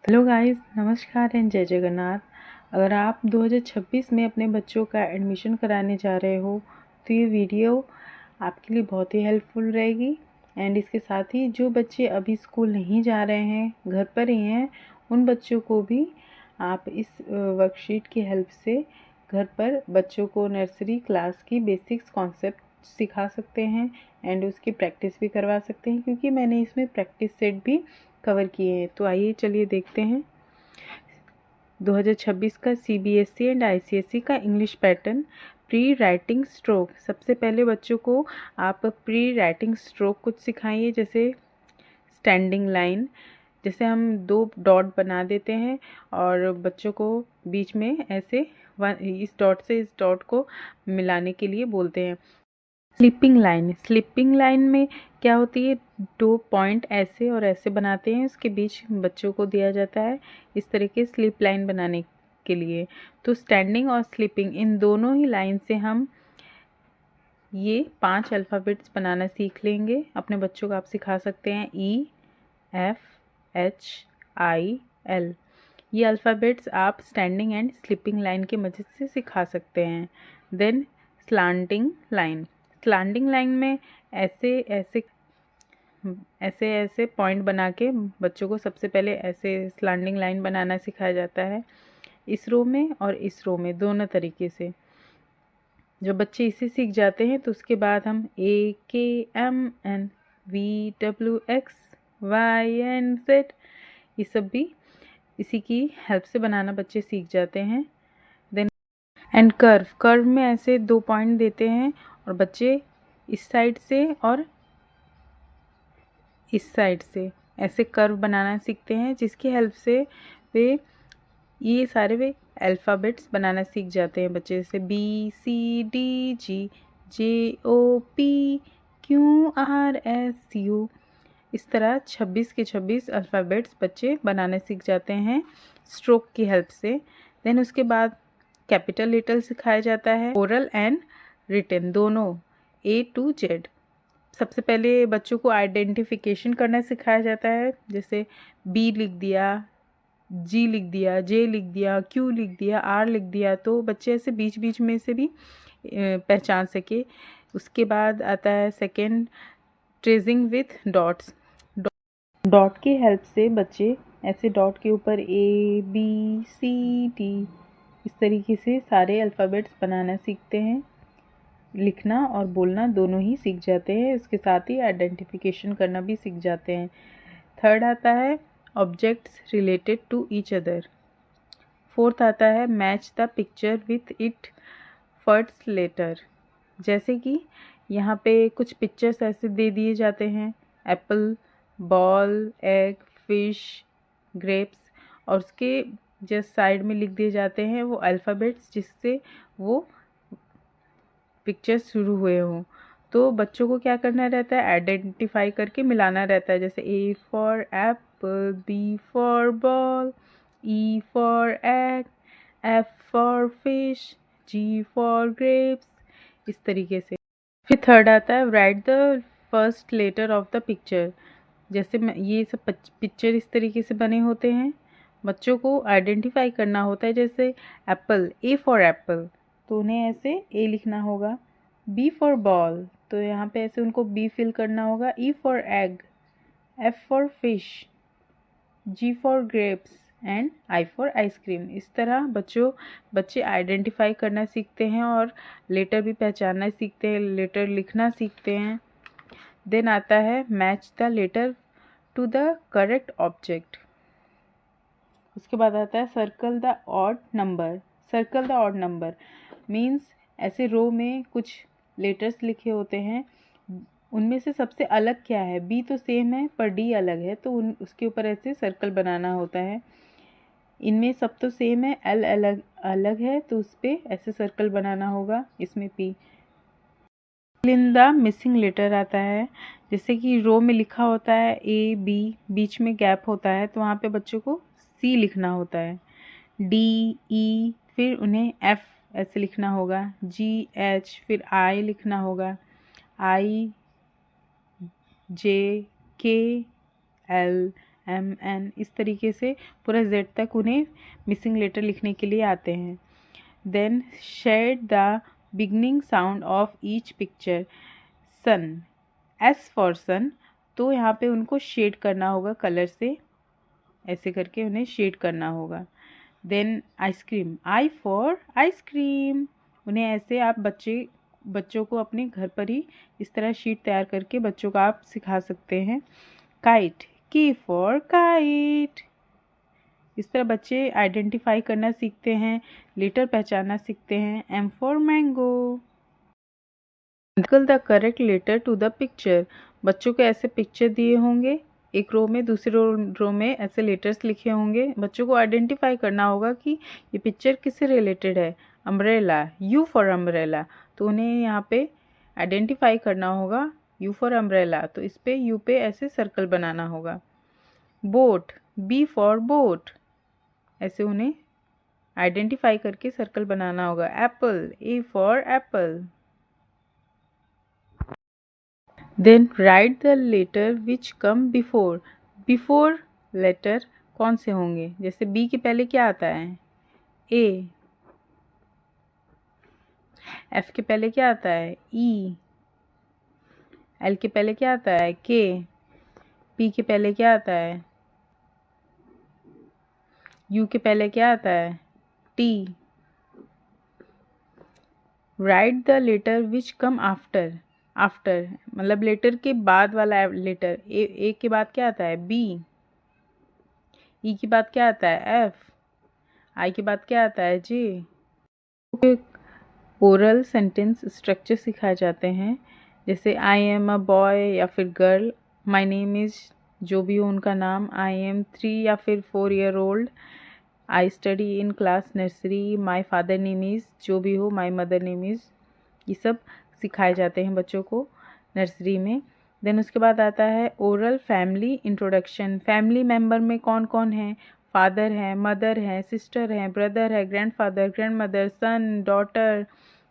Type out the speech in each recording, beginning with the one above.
Hello guys, नमस्कार and जय जगन्नाथ। अगर आप 2026 में अपने बच्चों का एडमिशन कराने जा रहे हो तो ये वीडियो आपके लिए बहुत ही हेल्पफुल रहेगी। एंड इसके साथ ही जो बच्चे अभी स्कूल नहीं जा रहे हैं, घर पर ही हैं, उन बच्चों को भी आप इस वर्कशीट की हेल्प से घर पर बच्चों को नर्सरी क्लास की बेसिक्स कॉन्सेप्ट सिखा सकते हैं एंड उसकी प्रैक्टिस भी करवा सकते हैं, क्योंकि मैंने इसमें प्रैक्टिस सेट भी कवर किए हैं। तो आइए चलिए देखते हैं 2026 का सीबीएसई एंड आईसीएसई का English pattern. Pre writing stroke. सबसे पहले बच्चों को आप प्री राइटिंग स्ट्रोक कुछ सिखाइए, जैसे स्टैंडिंग लाइन। जैसे हम 2 डॉट बना देते हैं और बच्चों को बीच में ऐसे इस डॉट से इस डॉट को मिलाने के लिए बोलते हैं। Slipping line. स्लिपिंग लाइन में क्या होती है, 2 पॉइंट ऐसे और ऐसे बनाते हैं, उसके बीच बच्चों को दिया जाता है इस तरह के स्लिप लाइन बनाने के लिए। तो स्टैंडिंग और स्लिपिंग, इन दोनों ही लाइन से हम ये 5 अल्फ़ाबेट्स बनाना सीख लेंगे। अपने बच्चों को आप सिखा सकते हैं EFHIL। ये अल्फ़ाबेट्स आप स्टैंडिंग एंड स्लिपिंग लाइन की मदद से सिखा सकते हैं। Then slanting line. Slanting line में ऐसे ऐसे ऐसे ऐसे पॉइंट बना के बच्चों को सबसे पहले ऐसे स्लांटिंग लाइन बनाना सिखाया जाता है, इस रो में और इस रो में, दोनों तरीके से। जब बच्चे इसे सीख जाते हैं तो उसके बाद हम AKMNVWXYNZ ये सब भी इसी की हेल्प से बनाना बच्चे सीख जाते हैं। Then and curve. कर्व में ऐसे 2 पॉइंट देते हैं और बच्चे इस साइड से और इस साइड से ऐसे कर्व बनाना सीखते हैं, जिसकी हेल्प से वे अल्फ़ाबेट्स बनाना सीख जाते हैं बच्चे, जैसे BCDGJOPQRSU। इस तरह 26 के 26 अल्फ़ाबेट्स बच्चे बनाने सीख जाते हैं स्ट्रोक की हेल्प से। देन उसके बाद कैपिटल लेटर सिखाया जाता है, ओरल एंड रिटन दोनों, A to Z। सबसे पहले बच्चों को आइडेंटिफिकेशन करना सिखाया जाता है, जैसे B लिख दिया, G लिख दिया, J लिख दिया, Q लिख दिया, R लिख दिया, तो बच्चे ऐसे बीच बीच में से भी पहचान सके। उसके बाद आता है second, tracing with dots. Dot की हेल्प से बच्चे ऐसे डॉट के ऊपर ABCD इस तरीके से सारे अल्फ़ाबेट्स बनाना सीखते हैं, लिखना और बोलना दोनों ही सीख जाते हैं, उसके साथ ही आइडेंटिफिकेशन करना भी सीख जाते हैं। थर्ड आता है objects related to each other. Fourth आता है match the picture with it first letter. जैसे कि यहाँ पे कुछ पिक्चर्स ऐसे दे दिए जाते हैं, Apple, ball, egg, fish, grapes, और उसके जस्ट साइड में लिख दिए जाते हैं वो अल्फ़ाबेट्स जिससे वो पिक्चर्स शुरू हुए हों। तो बच्चों को क्या करना रहता है, आइडेंटिफाई करके मिलाना रहता है, जैसे A for apple, B for ball, E for egg, F for fish, G for grapes, इस तरीके से। फिर थर्ड आता है write the first letter of the picture. जैसे ये सब पिक्चर इस तरीके से बने होते हैं, बच्चों को आइडेंटिफाई करना होता है, जैसे एप्पल, A फॉर एप्पल, तो उन्हें ऐसे A लिखना होगा। B फॉर बॉल, तो यहाँ पे ऐसे उनको B फिल करना होगा। E for egg, F for fish, G for grapes and I for ice cream. इस तरह बच्चे आइडेंटिफाई करना सीखते हैं और लेटर भी पहचानना सीखते हैं, लेटर लिखना सीखते हैं। देन आता है match the letter to the correct object. उसके बाद आता है circle the odd number. Circle the odd number means ऐसे रो में कुछ लेटर्स लिखे होते हैं, उनमें से सबसे अलग क्या है, बी तो सेम है पर डी अलग है, तो उसके ऊपर ऐसे सर्कल बनाना होता है। इनमें सब तो सेम है, एल अलग अलग है, तो उस पर ऐसे सर्कल बनाना होगा, इसमें P. In the missing letter आता है, जैसे कि रो में लिखा होता है A B, बीच में गैप होता है, तो वहाँ पे बच्चों को C लिखना होता है। D E, फिर उन्हें F ऐसे लिखना होगा, G H, फिर I लिखना होगा, I J K L MN, इस तरीके से पूरा Z तक उन्हें मिसिंग लेटर लिखने के लिए आते हैं। Then shade the beginning sound of each picture. Sun, S for sun, तो यहाँ पे उनको शेड करना होगा कलर से, ऐसे करके उन्हें शेड करना होगा। Then ice cream, I for ice cream, उन्हें ऐसे आप बच्चों को अपने घर पर ही इस तरह शीट तैयार करके बच्चों को आप सिखा सकते हैं। काइट, K फॉर काइट, इस तरह बच्चे आइडेंटिफाई करना सीखते हैं, लेटर पहचानना सीखते हैं। M for mango, circle the correct letter to the picture, बच्चों को ऐसे पिक्चर दिए होंगे, एक रो में, दूसरी रो में ऐसे लेटर्स लिखे होंगे। बच्चों को आइडेंटिफाई करना होगा कि ये पिक्चर किससे रिलेटेड है। अम्ब्रेला, U फॉर अम्ब्रेला, तो उन्हें यहाँ पे आइडेंटिफाई करना होगा U फॉर अम्ब्रेला, तो इस पे U पे ऐसे सर्कल बनाना होगा। बोट, B फॉर बोट, ऐसे उन्हें आइडेंटिफाई करके सर्कल बनाना होगा। Apple, A for apple. Then write the letter which come before, before letter कौन से होंगे, जैसे B के पहले क्या आता है, A, F के पहले क्या आता है, E, L के पहले क्या आता है, K, P के पहले क्या आता है, U के पहले क्या आता है, T। Write the letter which come after, after मतलब लेटर के बाद वाला लेटर। ए के बाद क्या आता है, B, E के बाद क्या आता है, F, I के बाद क्या आता है, J। ओरल सेंटेंस स्ट्रक्चर सिखाए जाते हैं, जैसे आई एम अ बॉय या फिर गर्ल, माई नेम इज़, जो भी हो उनका नाम, आई एम 3 या फिर 4 year old, I study in class nursery, my father name is, जो भी हो, माई मदर नेम इज़, ये सब सिखाए जाते हैं बच्चों को नर्सरी में। देन उसके बाद आता है oral family introduction. Family member में कौन कौन है, फादर है, मदर है, सिस्टर है, ब्रदर है, ग्रैंडफादर, ग्रैंडमदर, सन, डॉटर,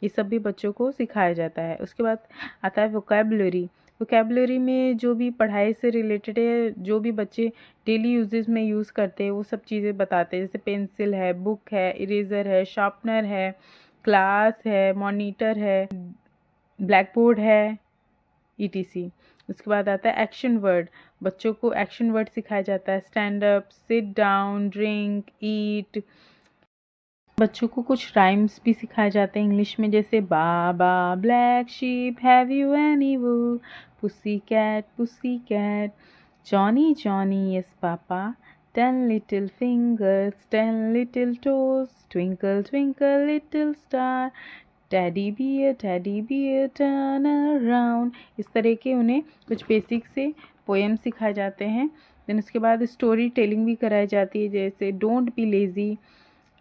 ये सब भी बच्चों को सिखाया जाता है। उसके बाद आता है वोकैबुलरी। वोकैबुलरी में जो भी पढ़ाई से रिलेटेड है, जो भी बच्चे डेली यूजेस में यूज़ करते हैं वो सब चीज़ें बताते हैं, जैसे पेंसिल है, बुक है, इरेज़र है, शार्पनर है, क्लास है, मॉनिटर है, ब्लैक बोर्ड है, ETC। उसके बाद आता है एक्शन वर्ड। बच्चों को एक्शन वर्ड सिखाया जाता है, stand up, sit down, drink, eat. बच्चों को कुछ राइम्स भी सिखाए जाते हैं इंग्लिश में, जैसे baa baa black sheep have you any wool, pussy cat, Johnny Johnny yes papa, 10 little fingers, 10 little toes, twinkle twinkle little star, teddy bear turn around। इस तरह के उन्हें कुछ बेसिक से पोएम सिखाए जाते हैं। देन उसके बाद स्टोरी टेलिंग भी कराई जाती है, जैसे डोंट बी लेजी,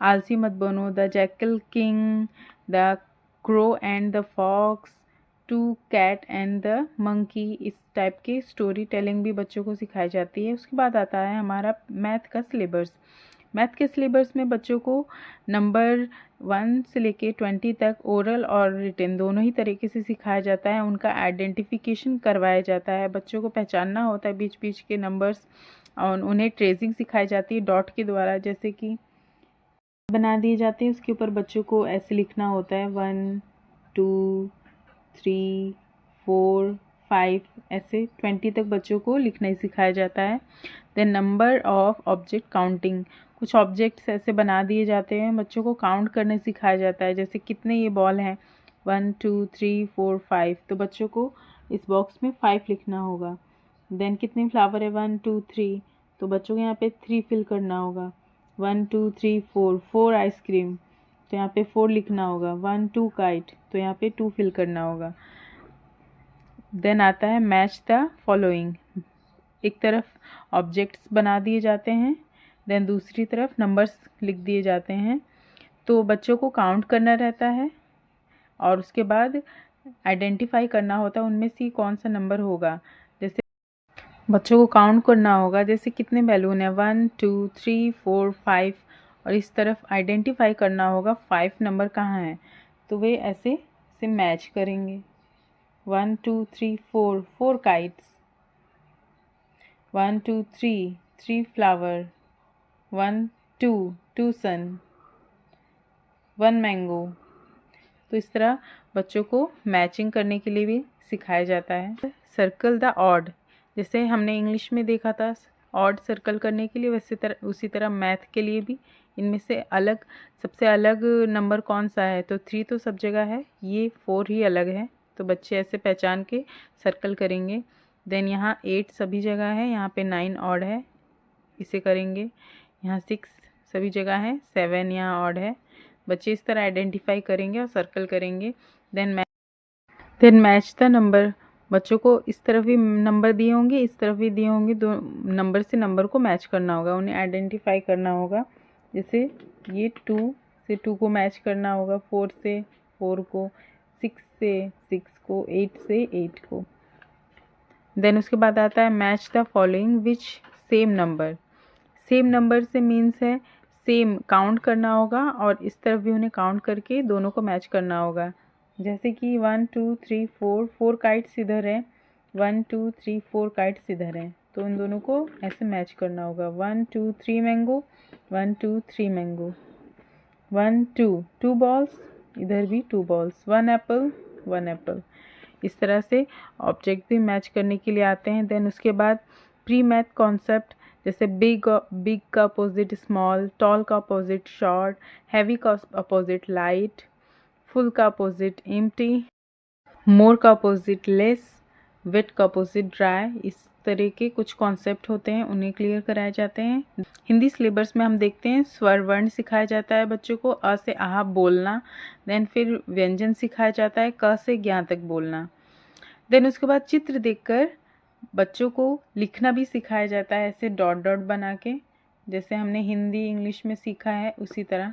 आलसी मत बनो, the jackal king, the crow and the fox, two cat and the monkey, इस टाइप के स्टोरी टेलिंग भी बच्चों को सिखाई जाती है। उसके बाद आता है हमारा मैथ का सिलेबस। मैथ के सिलेबस में बच्चों को नंबर 1 से लेके 20 तक ओरल और रिटन दोनों ही तरीके से सिखाया जाता है। उनका आइडेंटिफिकेशन करवाया जाता है, बच्चों को पहचानना होता है बीच बीच के नंबर्स, और उन्हें ट्रेसिंग सिखाई जाती है डॉट के द्वारा, जैसे कि बना दिए जाते हैं, उसके ऊपर बच्चों को ऐसे लिखना होता है 1 2 3 4 5, ऐसे 20 तक बच्चों को लिखना ही सिखाया जाता है। Then number of object counting, कुछ ऑब्जेक्ट्स ऐसे बना दिए जाते हैं, बच्चों को काउंट करने सिखाया जाता है, जैसे कितने ये बॉल हैं 1 2 3 4 5, तो बच्चों को इस बॉक्स में 5 लिखना होगा। देन कितने फ्लावर है 1 2 3, तो बच्चों को यहाँ पे 3 फिल करना होगा। 1 2 3 4 आइसक्रीम, तो यहाँ पे 4 लिखना होगा। 1 2 काइट, तो यहाँ पे 2 फिल करना होगा। देन आता है मैच द फॉलोइंग। एक तरफ ऑब्जेक्ट्स बना दिए जाते हैं, देन दूसरी तरफ नंबर्स लिख दिए जाते हैं, तो बच्चों को काउंट करना रहता है और उसके बाद आइडेंटिफाई करना होता है उनमें से कौन सा नंबर होगा। जैसे बच्चों को काउंट करना होगा, जैसे कितने बैलून है 1 2 3 4 5, और इस तरफ आइडेंटिफाई करना होगा 5 नंबर कहाँ है, तो वे ऐसे से मैच करेंगे। 1 2 3 4 काइट्स, 1 2 3 3 फ्लावर, 1 2 सन, 1 मैंगो। तो इस तरह बच्चों को मैचिंग करने के लिए भी सिखाया जाता है। सर्कल द ऑड, जैसे हमने इंग्लिश में देखा था ऑड सर्कल करने के लिए, उसी तरह मैथ के लिए भी इनमें से सबसे अलग नंबर कौन सा है, तो 3 तो सब जगह है, ये 4 ही अलग है। तो बच्चे ऐसे पहचान के सर्कल करेंगे। देन यहाँ 8 सभी जगह है, यहाँ पे 9 ऑड है, इसे करेंगे। यहाँ 6 सभी जगह है, 7 यहाँ ऑड है। बच्चे इस तरह आइडेंटिफाई करेंगे और सर्कल करेंगे। देन मैच द नंबर, बच्चों को इस तरफ भी नंबर दिए होंगे, इस तरफ भी दिए होंगे, दो नंबर से नंबर को मैच करना होगा, उन्हें आइडेंटिफाई करना होगा। जैसे ये 2 से 2 को मैच करना होगा, 4 से 4 को, 6 से 6 को, 8 से 8 को। देन उसके बाद आता है match the following which same number. Same number से मीन्स है सेम काउंट करना होगा और इस तरफ भी उन्हें काउंट करके दोनों को मैच करना होगा। जैसे कि 1 2 3 4 काइट्स इधर है, 1 2 3 4 काइट्स इधर हैं, तो उन दोनों को ऐसे मैच करना होगा। 1 2 3 मैंगो, 1 2 3 मैंगो, 1 2 बॉल्स, इधर भी 2 बॉल्स, 1 एप्पल 1 एप्पल। इस तरह से ऑब्जेक्ट भी मैच करने के लिए आते हैं। देन उसके बाद प्री मैथ कॉन्सेप्ट, जैसे बिग का अपोजिट स्मॉल, टॉल का अपोजिट शॉर्ट, हैवी का अपोजिट लाइट, फुल का अपोजिट एम्प्टी, मोर का अपोजिट लेस, वेट का अपोजिट ड्राई। इस तरह के कुछ कॉन्सेप्ट होते हैं, उन्हें क्लियर कराए जाते हैं। हिंदी सिलेबस में हम देखते हैं स्वर वर्ण सिखाया जाता है बच्चों को, अ से आह बोलना। देन फिर व्यंजन सिखाया जाता है, क से ज्ञ तक बोलना। देन उसके बाद चित्र देखकर बच्चों को लिखना भी सिखाया जाता है, ऐसे डॉट डॉट बना के, जैसे हमने हिंदी इंग्लिश में सीखा है उसी तरह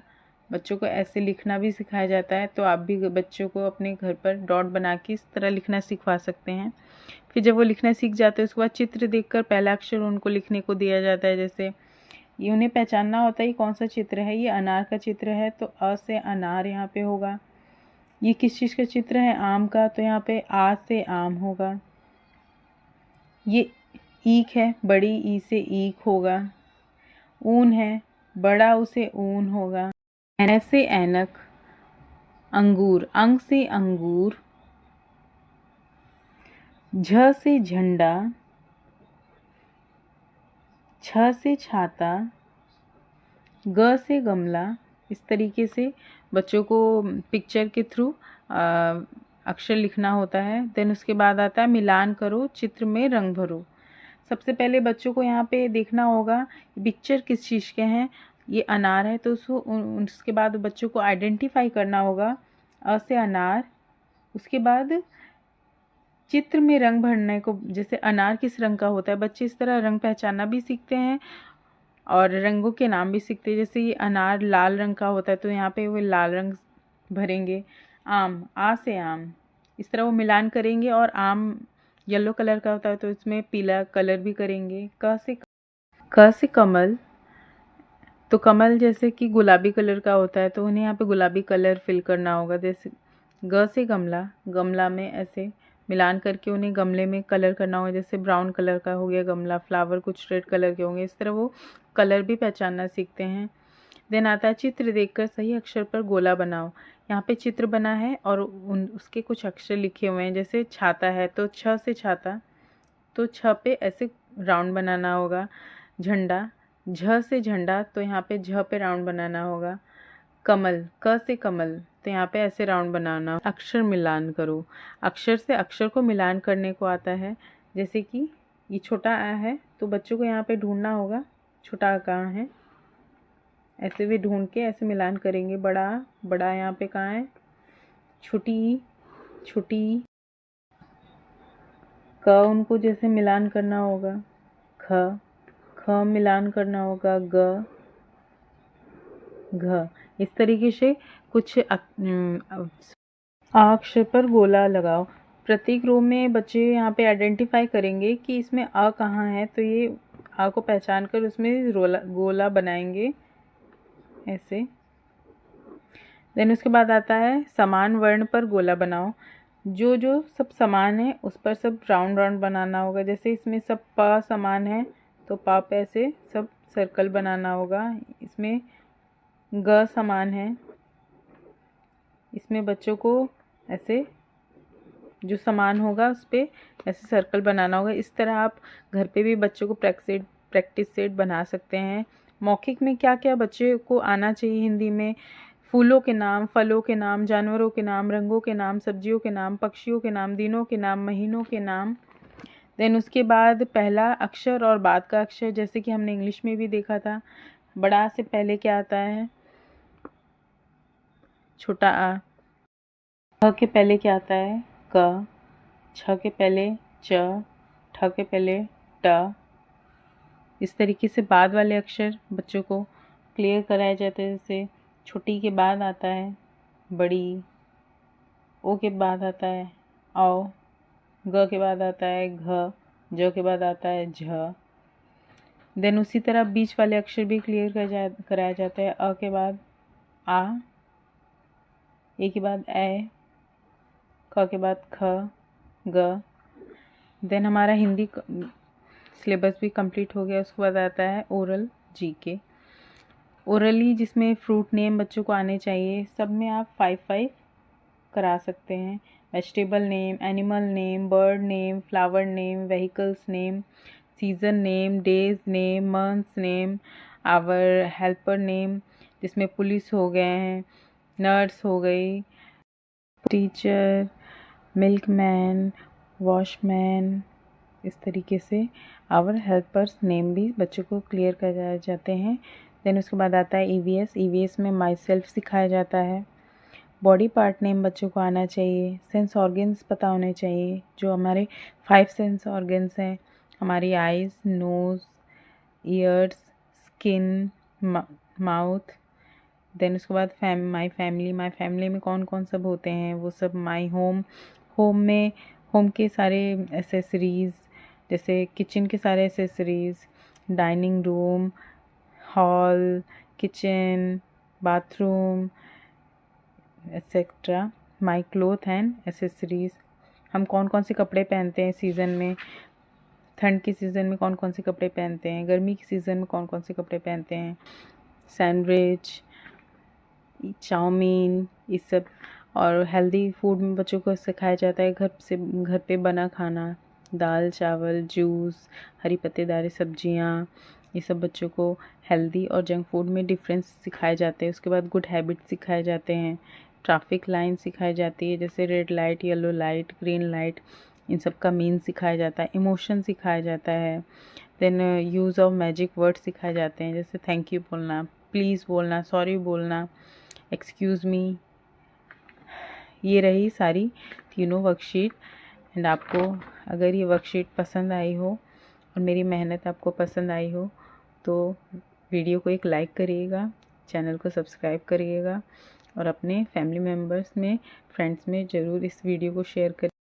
बच्चों को ऐसे लिखना भी सिखाया जाता है। तो आप भी बच्चों को अपने घर पर डॉट बना के इस तरह लिखना सिखा सकते हैं। फिर जब वो लिखना सीख जाते हैं उसके बाद चित्र देखकर पहला अक्षर उनको लिखने को दिया जाता है। जैसे ये उन्हें पहचानना होता है ये कौन सा चित्र है, ये अनार का चित्र है तो अ से अनार यहाँ पे होगा। ये किस चीज़ का चित्र है, आम का, तो यहाँ पे आ से आम होगा। ये ईख है, बड़ी ई से ईख होगा। ऊन है, बड़ा ऊ से ऊन होगा। ऐ से ऐनक, अंगूर, अंग से अंगूर। झ से झंडा, छ से छाता, ग से गमला। इस तरीके से बच्चों को पिक्चर के थ्रू अक्षर लिखना होता है। देन उसके बाद आता है मिलान करो, चित्र में रंग भरो। सबसे पहले बच्चों को यहाँ पे देखना होगा पिक्चर किस चीज़ के हैं। ये अनार है तो उसके बाद बच्चों को आइडेंटिफाई करना होगा, अ से अनार। उसके बाद चित्र में रंग भरने को, जैसे अनार किस रंग का होता है, बच्चे इस तरह रंग पहचानना भी सीखते हैं और रंगों के नाम भी सीखते हैं। जैसे ये अनार लाल रंग का होता है तो यहाँ पे वो लाल रंग भरेंगे। आम, आ से आम, इस तरह वो मिलान करेंगे। और आम येलो कलर का होता है तो इसमें पीला कलर भी करेंगे। क से कमल, तो कमल जैसे कि गुलाबी कलर का होता है तो उन्हें यहाँ पे गुलाबी कलर फिल करना होगा। जैसे ग से गमला, गमला में ऐसे मिलान करके उन्हें गमले में कलर करना होगा। जैसे ब्राउन कलर का हो गया गमला, फ्लावर कुछ रेड कलर के होंगे। इस तरह वो कलर भी पहचानना सीखते हैं। देन आता है चित्र देखकर सही अक्षर पर गोला बनाओ। यहाँ पे चित्र बना है और उसके कुछ अक्षर लिखे हुए हैं। जैसे छाता है तो छ से छाता, तो छ पे ऐसे राउंड बनाना होगा। झंडा, झ से झंडा, तो यहाँ पे झ पे राउंड बनाना होगा। कमल, क से कमल, तो यहाँ पे ऐसे राउंड बनाना। अक्षर मिलान करो, अक्षर से अक्षर को मिलान करने को आता है। जैसे कि ये छोटा आ है तो बच्चों को यहाँ पे ढूंढना होगा छोटा आ कहाँ है, ऐसे भी ढूंढ के ऐसे मिलान करेंगे। बड़ा, बड़ा यहाँ पे कहाँ है, छोटी, छोटी। क उनको जैसे मिलान करना होगा, ख, ख मिलान करना होगा, ग, घ। इस तरीके से कुछ अक्षर पर गोला लगाओ। प्रत्येक रो में बच्चे यहाँ पे आइडेंटिफाई करेंगे कि इसमें अ कहाँ है, तो ये अ को पहचान कर उसमें गोला बनाएंगे ऐसे। देन उसके बाद आता है समान वर्ण पर गोला बनाओ। जो जो सब समान है उस पर सब राउंड राउंड बनाना होगा। जैसे इसमें सब प समान है तो पा पे ऐसे सब सर्कल बनाना होगा। इसमें ग समान है, इसमें बच्चों को ऐसे जो समान होगा उस पर ऐसे सर्कल बनाना होगा। इस तरह आप घर पे भी बच्चों को प्रैक्टिस सेट बना सकते हैं। मौखिक में क्या क्या बच्चे को आना चाहिए हिंदी में: फूलों के नाम, फलों के नाम, जानवरों के नाम, रंगों के नाम, सब्जियों के नाम, पक्षियों के नाम, दिनों के नाम, महीनों के नाम। देन उसके बाद पहला अक्षर और बाद का अक्षर, जैसे कि हमने इंग्लिश में भी देखा था। बड़ा से पहले क्या आता है? छोटा आ। ख के पहले क्या आता है? क। छ के पहले च। ठ के पहले ट। इस तरीके से बाद वाले अक्षर बच्चों को क्लियर कराए जाते हैं। जैसे छोटी के बाद आता है बड़ी, ओ के बाद आता है औ, ग के बाद आता है घ, ज के बाद आता है झ। देन उसी तरह बीच वाले अक्षर भी क्लियर कराया जाता है। अ के बाद आ, ए के बाद ए, क के बाद ख, ग। देन हमारा हिंदी सिलेबस भी कंप्लीट हो गया। उसके बाद आता है ओरल जीके। ओरली जिसमें फ्रूट नेम बच्चों को आने चाहिए। सब में आप 5-5 करा सकते हैं। Vegetable name, animal name, bird name, flower name, vehicles name, season name, days name, months name, our helper name जिसमें पुलिस हो गए हैं, नर्स हो गई, टीचर, मिल्कमैन, वॉशमैन। इस तरीके से आवर हेल्पर्स नेम भी बच्चों को क्लियर कराए जाते हैं। देन उसके बाद आता है ईवीएस। ईवीएस में माई सेल्फ सिखाया जाता है। बॉडी पार्ट नेम बच्चों को आना चाहिए। सेंस ऑर्गन्स पता होने चाहिए, जो हमारे 5 सेंस ऑर्गन्स हैं, हमारी eyes, nose, ears, skin, mouth. Then उसके बाद माई फैमिली में कौन कौन सब होते हैं वो सब। माई होम, होम में होम के सारे एसेसरीज़, जैसे किचन के सारे accessories, dining room, hall, kitchen, bathroom etcetera. My cloth and accessories, हम कौन कौन से कपड़े पहनते हैं सीज़न में, ठंड के सीज़न में कौन कौन से कपड़े पहनते हैं, गर्मी के सीज़न में कौन कौन से कपड़े पहनते हैं, सैंडविच, चाउमीन, ये सब। और हेल्दी फूड में बच्चों को सिखाया जाता है घर पे बना खाना, दाल चावल, जूस, हरी पत्तेदार सब्जियाँ। ये सब बच्चों को हेल्दी और जंक फूड में डिफरेंस सिखाए जाते हैं। उसके बाद गुड हैबिट सिखाए जाते हैं। ट्रैफिक लाइन सिखाई जाती है, जैसे red light, yellow light, green light, इन सब का मीन सिखाया जाता है। इमोशन सिखाया जाता है। Then use of magic word सिखाए जाते हैं, जैसे थैंक यू बोलना, प्लीज़ बोलना, सॉरी बोलना, एक्सक्यूज़ मी। ये रही सारी तीनों वर्कशीट। एंड आपको अगर ये वर्कशीट पसंद आई हो और मेरी मेहनत आपको पसंद आई हो तो वीडियो को एक लाइक करिएगा, चैनल को सब्सक्राइब करिएगा और अपने फैमिली मेम्बर्स में, फ्रेंड्स में ज़रूर इस वीडियो को शेयर करिए।